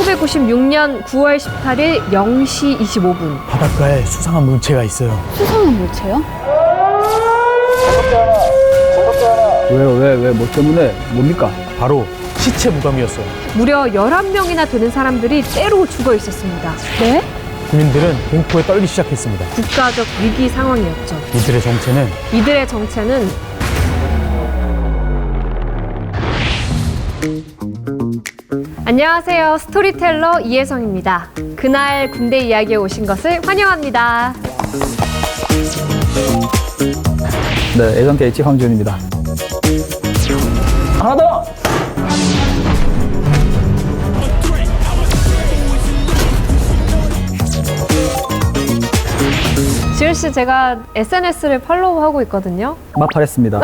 1996년 9월 18일 0시 25분. 바닷가에 수상한 물체가 있어요. 수상한 물체요? 왜, 뭐 때문에? 뭡니까? 바로 시체 무덤이었어요. 무려 11명이나 되는 사람들이 때로 죽어 있었습니다. 네? 군인들은 공포에 떨기 시작했습니다. 국가적 위기 상황이었죠. 이들의 정체는 안녕하세요. 스토리텔러 이혜성입니다. 그날 군대 이야기에 오신 것을 환영합니다. 네, 예전 H 황준입니다. 하나 더! 지훈 씨, 제가 SNS를 팔로우하고 있거든요. 마팔했습니다.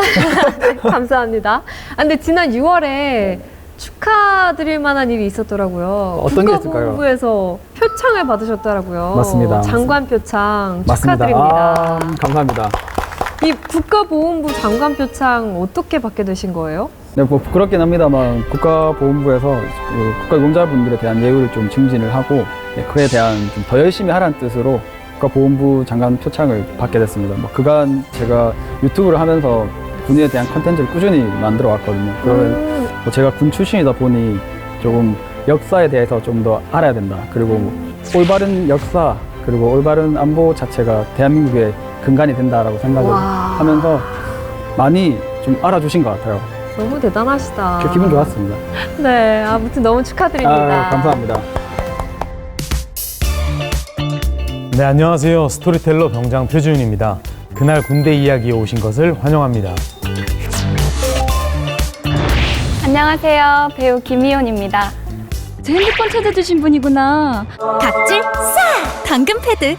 감사합니다. 근데 지난 6월에 축하드릴 만한 일이 있었더라고요. 어떤 게 있을까요? 국가보훈부에서 표창을 받으셨더라고요. 맞습니다. 장관 표창 맞습니다. 축하드립니다. 감사합니다. 이 국가보훈부 장관 표창 어떻게 받게 되신 거예요? 네, 뭐 부끄럽긴 합니다만 국가보훈부에서 그 국가유공자분들에 대한 예우를 좀 증진을 하고 그에 대한 좀 더 열심히 하라는 뜻으로 국가보훈부 장관 표창을 받게 됐습니다. 뭐 그간 제가 유튜브를 하면서 군인에 대한 컨텐츠를 꾸준히 만들어 왔거든요. 그러면 뭐 제가 군 출신이다 보니 조금 역사에 대해서 좀 더 알아야 된다. 그리고 올바른 역사 그리고 올바른 안보 자체가 대한민국의 근간이 된다라고 생각을 와. 하면서 많이 좀 알아주신 것 같아요. 너무 대단하시다. 기분 좋았습니다. 네, 아무튼 너무 축하드립니다. 감사합니다. 네, 안녕하세요. 스토리텔러 병장 표지훈입니다. 그날 군대 이야기에 오신 것을 환영합니다. 안녕하세요. 배우 김희원입니다. 제 핸드폰 찾아주신 분이구나. 각질 싹! 당근 패드.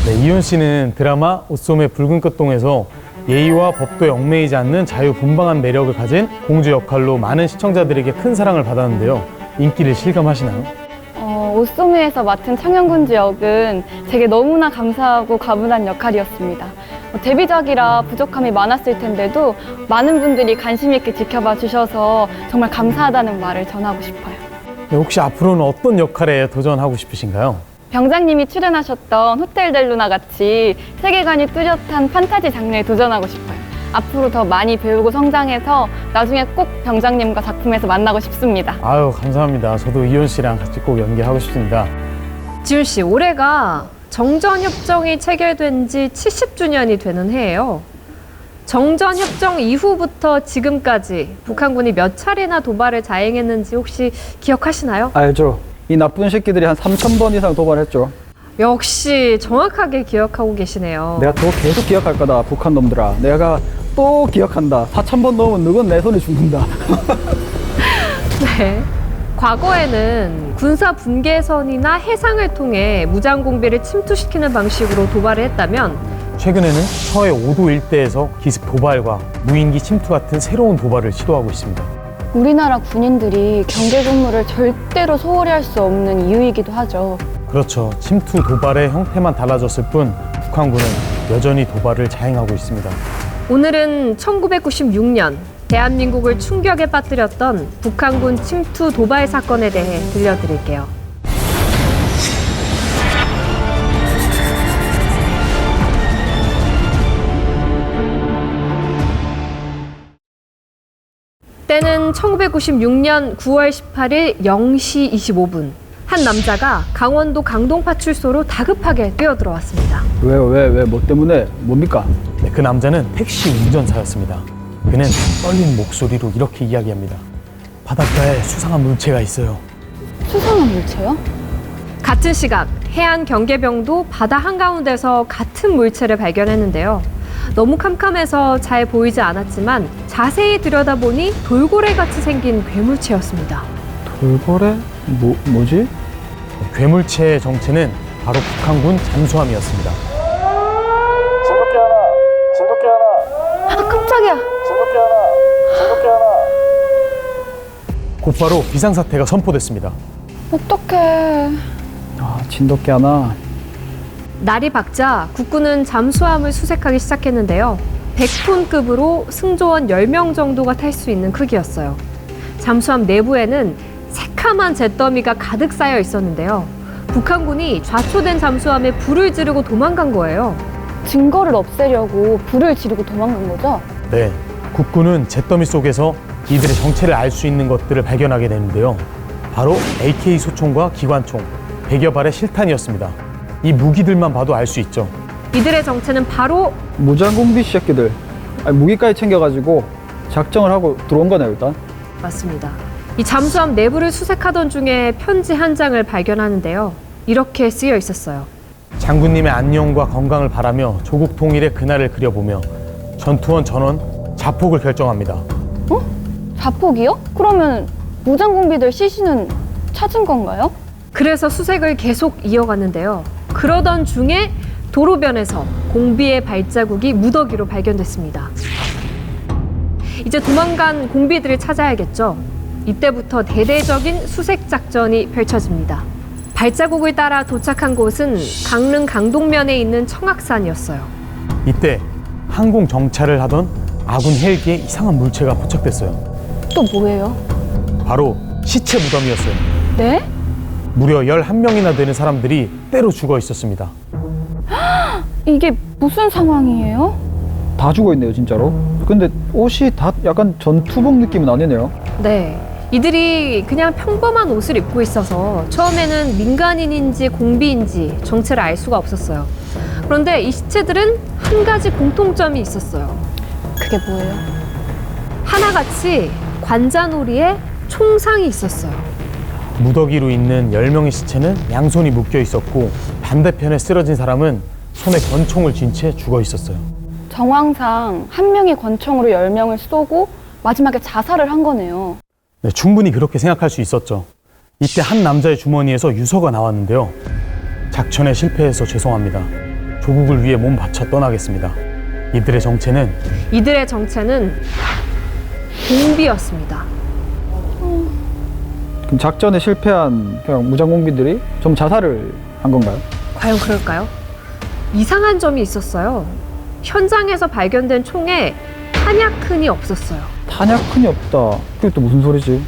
네, 이훈 씨는 드라마 옷소매 붉은 끝동에서 예의와 법도에 얽매이지 않는 자유분방한 매력을 가진 공주 역할로 많은 시청자들에게 큰 사랑을 받았는데요. 인기를 실감하시나요? 옷소매에서 맡은 청양군주 역은 제게 너무나 감사하고 과분한 역할이었습니다. 데뷔작이라 부족함이 많았을 텐데도 많은 분들이 관심 있게 지켜봐 주셔서 정말 감사하다는 말을 전하고 싶어요. 네, 혹시 앞으로는 어떤 역할에 도전하고 싶으신가요? 병장님이 출연하셨던 호텔 델루나 같이 세계관이 뚜렷한 판타지 장르에 도전하고 싶어요. 앞으로 더 많이 배우고 성장해서 나중에 꼭 병장님과 작품에서 만나고 싶습니다. 아유, 감사합니다. 저도 이훈 씨랑 같이 꼭 연기하고 싶습니다. 지훈 씨, 올해가 정전협정이 체결된 지 70주년이 되는 해예요. 정전협정 이후부터 지금까지 북한군이 몇 차례나 도발을 자행했는지 혹시 기억하시나요? 알죠. 이 나쁜 새끼들이 한 3,000번 이상 도발했죠. 역시 정확하게 기억하고 계시네요. 내가 더 계속 기억할 거다, 북한 놈들아. 내가 또 기억한다. 4,000번 넘으면 너건 내 손에 죽는다. 네. 과거에는 군사 분계선이나 해상을 통해 무장공비를 침투시키는 방식으로 도발을 했다면 최근에는 서해 5도 일대에서 기습 도발과 무인기 침투 같은 새로운 도발을 시도하고 있습니다. 우리나라 군인들이 경계 근무를 절대로 소홀히 할 수 없는 이유이기도 하죠. 그렇죠. 침투 도발의 형태만 달라졌을 뿐 북한군은 여전히 도발을 자행하고 있습니다. 오늘은 1996년 대한민국을 충격에 빠뜨렸던 북한군 침투 도발 사건에 대해 들려드릴게요. 때는 1996년 9월 18일 0시 25분. 한 남자가 강원도 강동파출소로 다급하게 뛰어들어왔습니다. 왜, 뭐 때문에? 뭡니까? 네, 그 남자는 택시 운전사였습니다. 그는 떨린 목소리로 이렇게 이야기합니다. 바닷가에 수상한 물체가 있어요. 수상한 물체요? 같은 시각 해안 경계병도 바다 한가운데서 같은 물체를 발견했는데요. 너무 캄캄해서 잘 보이지 않았지만 자세히 들여다보니 돌고래같이 생긴 괴물체였습니다. 돌고래? 뭐지? 괴물체의 정체는 바로 북한군 잠수함이었습니다. 진돗개 하나! 아, 깜짝이야! 진돗개 하나! 곧바로 비상사태가 선포됐습니다. 어떡해. 진돗개 하나. 날이 밝자 국군은 잠수함을 수색하기 시작했는데요. 100톤급으로 승조원 10명 정도가 탈 수 있는 크기였어요. 잠수함 내부에는 새카만 잿더미가 가득 쌓여 있었는데요. 북한군이 좌초된 잠수함에 불을 지르고 도망간 거예요. 증거를 없애려고 불을 지르고 도망간 거죠? 네, 국군은 잿더미 속에서 이들의 정체를 알 수 있는 것들을 발견하게 되는데요. 바로 AK 소총과 기관총, 100여 발의 실탄이었습니다. 이 무기들만 봐도 알 수 있죠. 이들의 정체는 바로 무장공비 새끼들. 무기까지 챙겨가지고 작정을 하고 들어온 거네요, 일단. 맞습니다. 이 잠수함 내부를 수색하던 중에 편지 한 장을 발견하는데요. 이렇게 쓰여 있었어요. 장군님의 안녕과 건강을 바라며 조국 통일의 그날을 그려보며 전투원 전원 자폭을 결정합니다. 자폭이요? 그러면 무장공비들 시신은 찾은 건가요? 그래서 수색을 계속 이어갔는데요. 그러던 중에 도로변에서 공비의 발자국이 무더기로 발견됐습니다. 이제 도망간 공비들을 찾아야겠죠. 이때부터 대대적인 수색 작전이 펼쳐집니다. 발자국을 따라 도착한 곳은 강릉 강동면에 있는 청악산이었어요. 이때 항공 정찰을 하던 아군 헬기에 이상한 물체가 포착됐어요. 또 뭐예요? 바로 시체 무덤이었어요. 네? 무려 11명이나 되는 사람들이 때로 죽어 있었습니다. 이게 무슨 상황이에요? 다 죽어있네요, 진짜로. 근데 옷이 다 약간 전투복 느낌은 아니네요. 네. 이들이 그냥 평범한 옷을 입고 있어서 처음에는 민간인인지 공비인지 정체를 알 수가 없었어요. 그런데 이 시체들은 한 가지 공통점이 있었어요. 그게 뭐예요? 하나같이 관자놀이에 총상이 있었어요. 무더기로 있는 10명의 시체는 양손이 묶여 있었고 반대편에 쓰러진 사람은 손에 권총을 쥔 채 죽어 있었어요. 정황상 한 명이 권총으로 10명을 쏘고 마지막에 자살을 한 거네요. 네, 충분히 그렇게 생각할 수 있었죠. 이때 한 남자의 주머니에서 유서가 나왔는데요. 작전에 실패해서 죄송합니다. 조국을 위해 몸 바쳐 떠나겠습니다. 이들의 정체는 공비였습니다. 그럼 작전에 실패한 그냥 무장공비들이 좀 자살을 한 건가요? 과연 그럴까요? 이상한 점이 있었어요. 현장에서 발견된 총에 탄약흔이 없었어요. 탄약흔이 없다. 그게 또 무슨 소리지?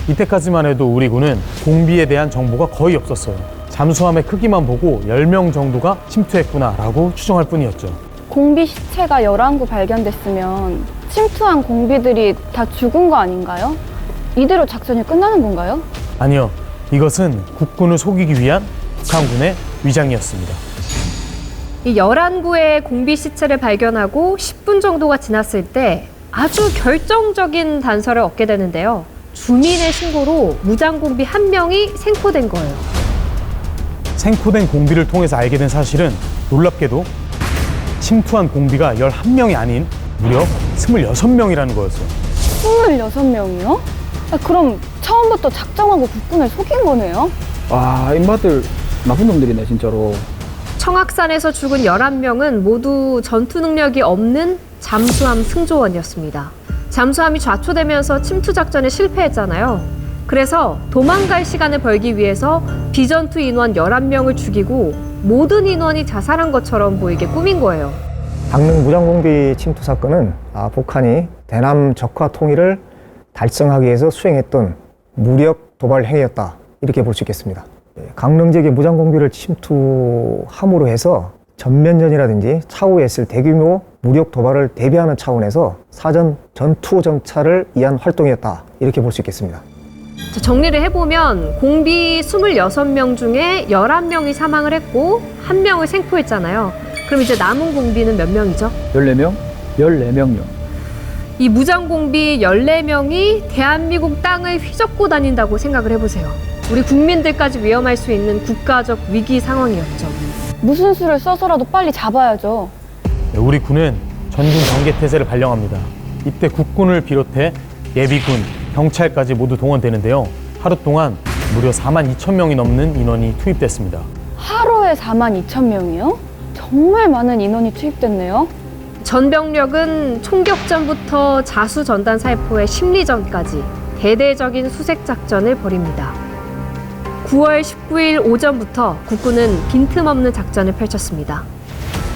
이때까지만 해도 우리 군은 공비에 대한 정보가 거의 없었어요. 잠수함의 크기만 보고 10명 정도가 침투했구나라고 추정할 뿐이었죠. 공비 시체가 11구 발견됐으면 침투한 공비들이 다 죽은 거 아닌가요? 이대로 작전이 끝나는 건가요? 아니요, 이것은 국군을 속이기 위한 북한군의 위장이었습니다. 이 11구의 공비 시체를 발견하고 10분 정도가 지났을 때 아주 결정적인 단서를 얻게 되는데요. 주민의 신고로 무장공비 한 명이 생포된 거예요. 생포된 공비를 통해서 알게 된 사실은 놀랍게도 침투한 공비가 11명이 아닌 무려 26명이라는 거였어요. 26명이요? 그럼 처음부터 작정하고 국군을 속인 거네요? 와, 인마들 나쁜 놈들이네, 진짜로. 청악산에서 죽은 11명은 모두 전투 능력이 없는 잠수함 승조원이었습니다. 잠수함이 좌초되면서 침투 작전에 실패했잖아요. 그래서 도망갈 시간을 벌기 위해서 비전투 인원 11명을 죽이고 모든 인원이 자살한 것처럼 보이게 꾸민 거예요. 강릉 무장공비 침투 사건은 북한이 대남 적화 통일을 달성하기 위해서 수행했던 무력 도발 행위였다, 이렇게 볼 수 있겠습니다. 강릉 지역의 무장공비를 침투함으로 해서 전면전이라든지 차후에 있을 대규모 무력 도발을 대비하는 차원에서 사전 전투 정찰을 위한 활동이었다, 이렇게 볼 수 있겠습니다. 정리를 해보면 공비 26명 중에 11명이 사망을 했고 1명을 생포했잖아요. 그럼 이제 남은 공비는 몇 명이죠? 14명? 14명요. 이 무장공비 14명이 대한민국 땅을 휘젓고 다닌다고 생각을 해보세요. 우리 국민들까지 위험할 수 있는 국가적 위기 상황이었죠. 무슨 수를 써서라도 빨리 잡아야죠. 우리 군은 전군 경계태세를 발령합니다. 이때 국군을 비롯해 예비군, 경찰까지 모두 동원되는데요. 하루 동안 무려 42,000명이 넘는 인원이 투입됐습니다. 하루에 42,000명이요? 정말 많은 인원이 투입됐네요. 전병력은 총격전부터 자수전단 살포의 심리전까지 대대적인 수색 작전을 벌입니다. 9월 19일 오전부터 국군은 빈틈없는 작전을 펼쳤습니다.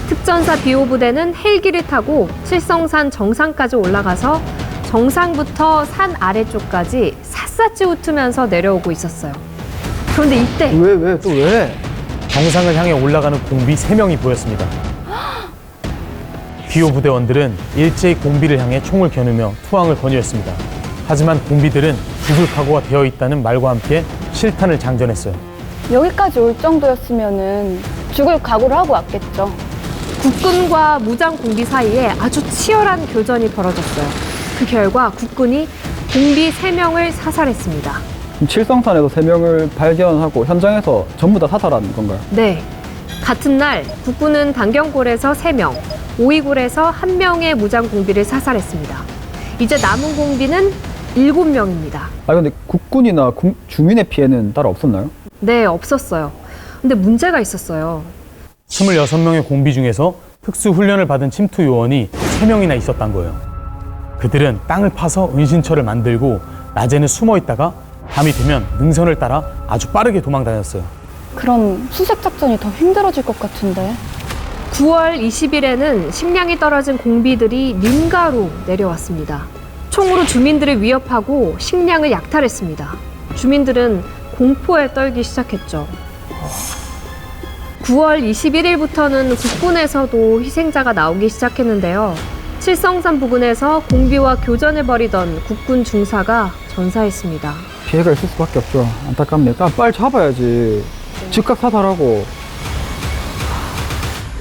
특전사 비오 부대는 헬기를 타고 칠성산 정상까지 올라가서 정상부터 산 아래쪽까지 샅샅이 훑으면서 내려오고 있었어요. 그런데 이때 또 왜? 정상을 향해 올라가는 공비 3명이 보였습니다. 비오 부대원들은 일제히 공비를 향해 총을 겨누며 투항을 권유했습니다. 하지만 공비들은 죽을 각오가 되어 있다는 말과 함께 실탄을 장전했어요. 여기까지 올 정도였으면은 죽을 각오를 하고 왔겠죠. 국군과 무장 공비 사이에 아주 치열한 교전이 벌어졌어요. 그 결과 국군이 공비 3명을 사살했습니다. 칠성산에서 3명을 발견하고 현장에서 전부 다 사살한 건가요? 네. 같은 날 국군은 단경골에서 3명, 오이골에서 1명의 무장 공비를 사살했습니다. 이제 남은 공비는 7명입니다. 아 근데 국군이나 주민의 피해는 따로 없었나요? 네, 없었어요. 근데 문제가 있었어요. 26명의 공비 중에서 특수훈련을 받은 침투 요원이 3명이나 있었단 거예요. 그들은 땅을 파서 은신처를 만들고 낮에는 숨어 있다가 밤이 되면 능선을 따라 아주 빠르게 도망 다녔어요. 그럼 수색 작전이 더 힘들어질 것 같은데. 9월 20일에는 식량이 떨어진 공비들이 민가로 내려왔습니다. 총으로 주민들을 위협하고 식량을 약탈했습니다. 주민들은 공포에 떨기 시작했죠. 9월 21일부터는 국군에서도 희생자가 나오기 시작했는데요. 칠성산 부근에서 공비와 교전을 벌이던 국군 중사가 전사했습니다. 피해가 있을 수밖에 없죠. 안타깝네요. 빨리 잡아야지. 즉각 사살하고.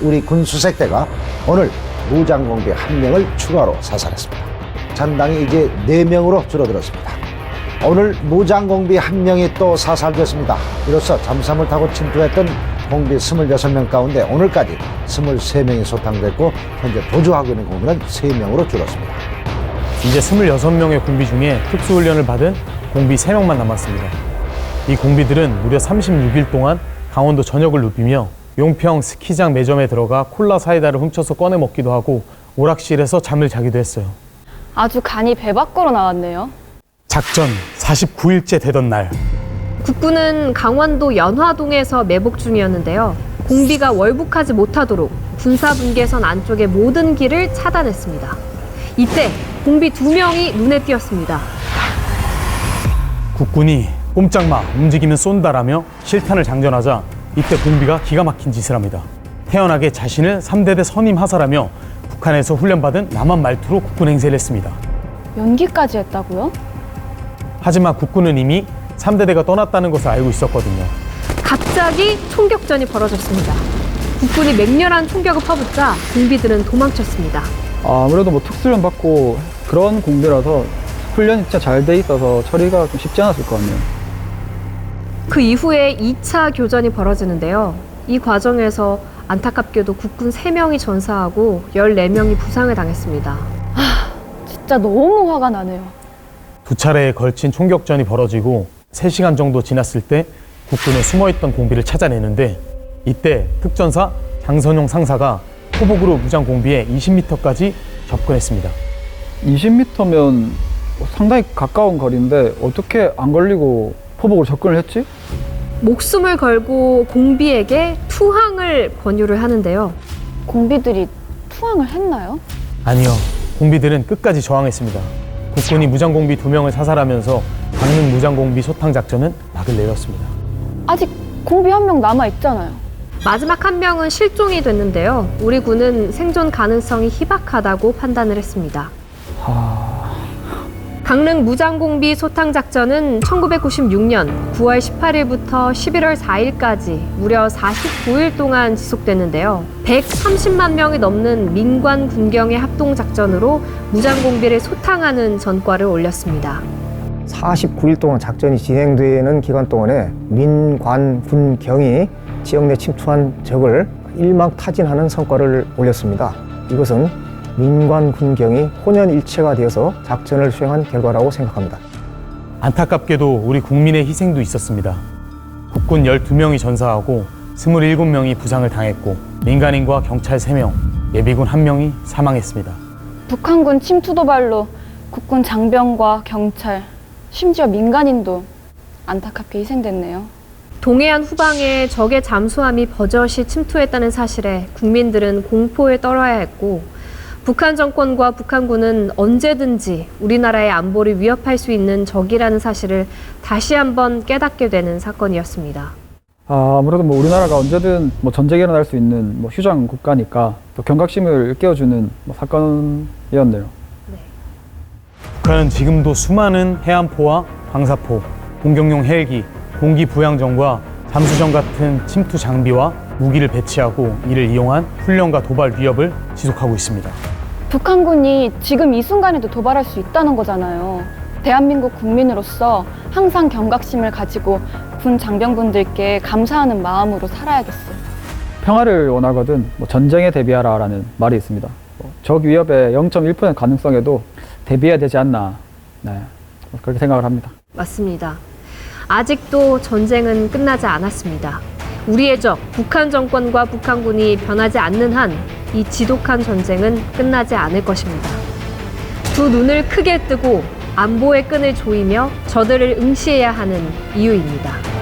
우리 군수색대가 오늘 무장공비 1명을 추가로 사살했습니다. 전당이 이제 4명으로 줄어들었습니다. 오늘 무장공비 1명이 또 사살됐습니다. 이로써 잠수함을 타고 침투했던 공비 26명 가운데 오늘까지 23명이 소탕됐고 현재 도주하고 있는 공비는 3명으로 줄었습니다. 이제 26명의 공비 중에 특수훈련을 받은 공비 3명만 남았습니다. 이 공비들은 무려 36일 동안 강원도 전역을 누비며 용평 스키장 매점에 들어가 콜라 사이다를 훔쳐서 꺼내 먹기도 하고 오락실에서 잠을 자기도 했어요. 아주 간이 배 밖으로 나왔네요. 작전 49일째 되던 날, 국군은 강원도 연화동에서 매복 중이었는데요. 공비가 월북하지 못하도록 군사분계선 안쪽의 모든 길을 차단했습니다. 이때 공비 2명이 눈에 띄었습니다. 국군이 꼼짝마 움직이면 쏜다라며 실탄을 장전하자 이때 공비가 기가 막힌 짓을 합니다. 태연하게 자신을 3대대 선임하사라며 북한에서 훈련받은 남한 말투로 국군 행세를 했습니다. 연기까지 했다고요? 하지만 국군은 이미 3대대가 떠났다는 것을 알고 있었거든요. 갑자기 총격전이 벌어졌습니다. 국군이 맹렬한 총격을 퍼붓자 공비들은 도망쳤습니다. 아무래도 뭐 특수훈련 받고 그런 공비라서 훈련이 진짜 잘 돼 있어서 처리가 좀 쉽지 않았을 것 같네요. 그 이후에 2차 교전이 벌어지는데요. 이 과정에서 안타깝게도 국군 3명이 전사하고 14명이 부상을 당했습니다. 진짜 너무 화가 나네요. 2차례에 걸친 총격전이 벌어지고 3시간 정도 지났을 때 국군은 숨어있던 공비를 찾아내는데 이때 특전사 장선용 상사가 포복으로 무장 공비에 20m까지 접근했습니다. 20m면 상당히 가까운 거리인데 어떻게 안 걸리고 포복으로 접근을 했지? 목숨을 걸고 공비에게 투항을 권유를 하는데요. 공비들이 투항을 했나요? 아니요, 공비들은 끝까지 저항했습니다. 국군이 무장공비 2명을 사살하면서 강릉 무장공비 소탕 작전은 막을 내렸습니다. 아직 공비 1명 남아있잖아요. 마지막 1명은 실종이 됐는데요. 우리 군은 생존 가능성이 희박하다고 판단을 했습니다. 강릉 무장공비 소탕 작전은 1996년 9월 18일부터 11월 4일까지 무려 49일 동안 지속됐는데요. 130만 명이 넘는 민관 군경의 합동 작전으로 무장공비를 소탕하는 전과를 올렸습니다. 49일 동안 작전이 진행되는 기간 동안에 민관 군경이 지역 내 침투한 적을 일망타진하는 성과를 올렸습니다. 이것은 민관 군경이 혼연일체가 되어서 작전을 수행한 결과라고 생각합니다. 안타깝게도 우리 국민의 희생도 있었습니다. 국군 12명이 전사하고 27명이 부상을 당했고 민간인과 경찰 3명, 예비군 1명이 사망했습니다. 북한군 침투 도발로 국군 장병과 경찰, 심지어 민간인도 안타깝게 희생됐네요. 동해안 후방에 적의 잠수함이 버젓이 침투했다는 사실에 국민들은 공포에 떨어야 했고 북한 정권과 북한군은 언제든지 우리나라의 안보를 위협할 수 있는 적이라는 사실을 다시 한번 깨닫게 되는 사건이었습니다. 아무래도 뭐 우리나라가 언제든 뭐 전쟁이 일어날 수 있는 뭐 휴전 국가니까 또 경각심을 깨워주는 뭐 사건이었네요. 북한은 지금도 수많은 해안포와 방사포, 공격용 헬기, 공기 부양정과 잠수정 같은 침투 장비와 무기를 배치하고 이를 이용한 훈련과 도발 위협을 지속하고 있습니다. 북한군이 지금 이 순간에도 도발할 수 있다는 거잖아요. 대한민국 국민으로서 항상 경각심을 가지고 군 장병분들께 감사하는 마음으로 살아야겠어요. 평화를 원하거든 뭐 전쟁에 대비하라라는 말이 있습니다. 적 위협의 0.1% 가능성에도 대비해야 되지 않나, 네, 그렇게 생각을 합니다. 맞습니다. 아직도 전쟁은 끝나지 않았습니다. 우리의 적, 북한 정권과 북한군이 변하지 않는 한 이 지독한 전쟁은 끝나지 않을 것입니다. 두 눈을 크게 뜨고 안보의 끈을 조이며 저들을 응시해야 하는 이유입니다.